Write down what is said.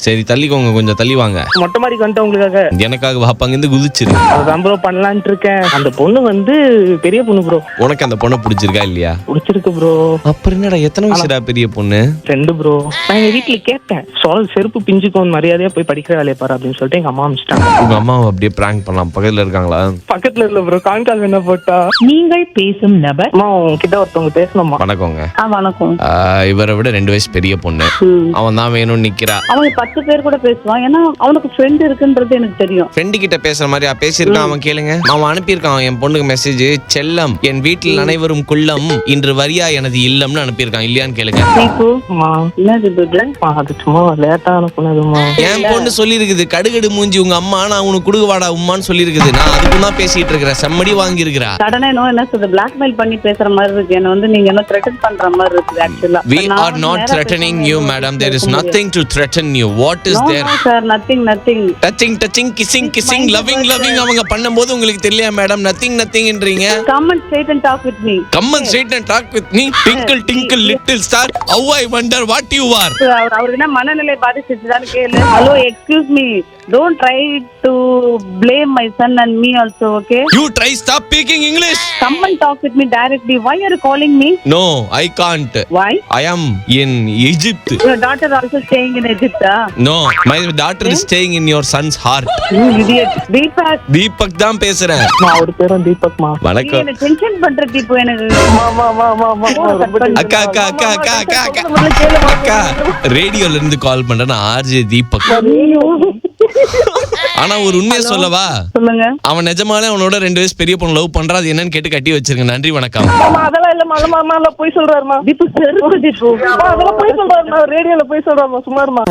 சரி தள்ளிக்கோங்க, கொஞ்சம் தள்ளி வாங்க. மொட்டை மாடிக்கு வந்துட்டு உங்களுக்காக. எனக்காக வாப்பாங்க இருந்து குதிச்சிரு. அதான் ப்ரோ பண்ணலான்ட்டு இருக்கேன். அந்த பொண்ணு வந்து பெரிய பொண்ணு ப்ரோ. உனக்கு அந்த பொண்ணை பிடிச்சிருக்கா இல்லையா? பிடிச்சிருக்கு ப்ரோ. அப்புறம் என்னடா, எத்தனை வயசுடா பெரிய பொண்ணு? 2 ப்ரோ. நான் எங்க வீட்டுல கேட்டேன், செருப்பு பிஞ்சுக்கும், மரியாதையா போய் படிக்கிற வேலையை பாரு அப்படின்னு சொல்லிட்டு எங்க அம்மா அனுப்பிச்சிட்டாங்க. உங்க அம்மாவை அப்படியே பிராங்க் பண்ணலாம். பக்கத்துல இருக்காங்களா? பக்கத்துல இல்ல ப்ரோ, கான்கால் என்ன போட்டா. நீங்கள் பேசும் நபர். அம்மா உங்ககிட்ட ஒருத்தவங்க பேசணுமா? வணக்கங்க. வணக்கம். இவரை விட 2 வயசு பெரிய பொண்ணு. அவன் தான் வேணும்னு நிக்கிறா. அவன் 10 பேர் கூட பேசுவான். ஏன்னா அவனுக்கு ஃப்ரெண்ட் இருக்குன்றது எனக்கு தெரியும். ஃப்ரெண்டு கிட்ட பேசுற மாதிரி பேசியிருக்கான். அவன் கேளுங்க. அவன் அனுப்பியிருக்கான் என் பொண்ணுக்கு மெசேஜ். செல்லம், என் வீட்டில் அனைவரும் குள்ளம், இன்று வரியா எனது இல்லம்னு அனுப்பியிருக்கான். இல்லையான்னு கேளுங்க. அது சும்மா லேட்டா அனுப்புனதுமா. என் பொண்ணு சொல்லிருக்குது, கடுகடு மூஞ்சி உங்க அம்மா, நான் உனக்கு குடுகுவாடா உம்மான்னு சொல்லிருக்குது. நான் அதுக்கு தான் பேசிட்டு இருக்கிறேன். செம்மடி வாங்கி இருக்கிறா. சடனா என்ன சொல்றது, பிளாக்மெயில் பண்ணி பேசுற மாதிரி இருக்கு. என்ன வந்து நீங்க என்ன த்ரெட்டன் பண்ற மாதிரி இருக்கு. ஆக்சுவலா we are not threatening you madam, there is nothing to threaten you. What is there? No sir, nothing. touching kissing loving அவங்க பண்ணும்போது உங்களுக்கு தெரியலையா madam? nothingன்றீங்க. Come and straight and talk with me. Come and straight and talk with me. Twinkle little star, how I wonder what you are. அவருக்கு என்ன மனநிலை பாதிச்சிருச்சுதான்னு கேளு. Hello, excuse me, don't try to blame my son and me also, okay? You try stop speaking English. Come and talk with me directly. Why are you calling me? No, I can't. Why? I am in Egypt. Your daughter also staying in Egypt, ah? No, my daughter is staying in your son's heart. You idiot. Deepak தான் பேசுறேன். அவர் பேரும் தீபக்மா. வணக்கம். என்ன tension பண்ற தீபு எனக்கு. அக்கா ரேடியோல இருந்து கால் பண்றேன். ஆர்ஜே தீபக். ஆனா ஒரு உண்மையை சொல்லவா? சொல்லுங்க. அவன் நிஜமாலே அவனோட 2 வயசு பெரிய பொண்ணு லவ் பண்றா. அது என்னன்னு கேட்டு கட்டி வச்சிருங்க. நன்றி, வணக்கம். அதெல்லாம் இல்ல மாமா, போய் சொல்றாருமா. தீபு செருப்பு தீபு. அதெல்லாம் போய் சொல்றாருமா, ரேடியோல போய் சொல்றாருமா, சும்மாருமா.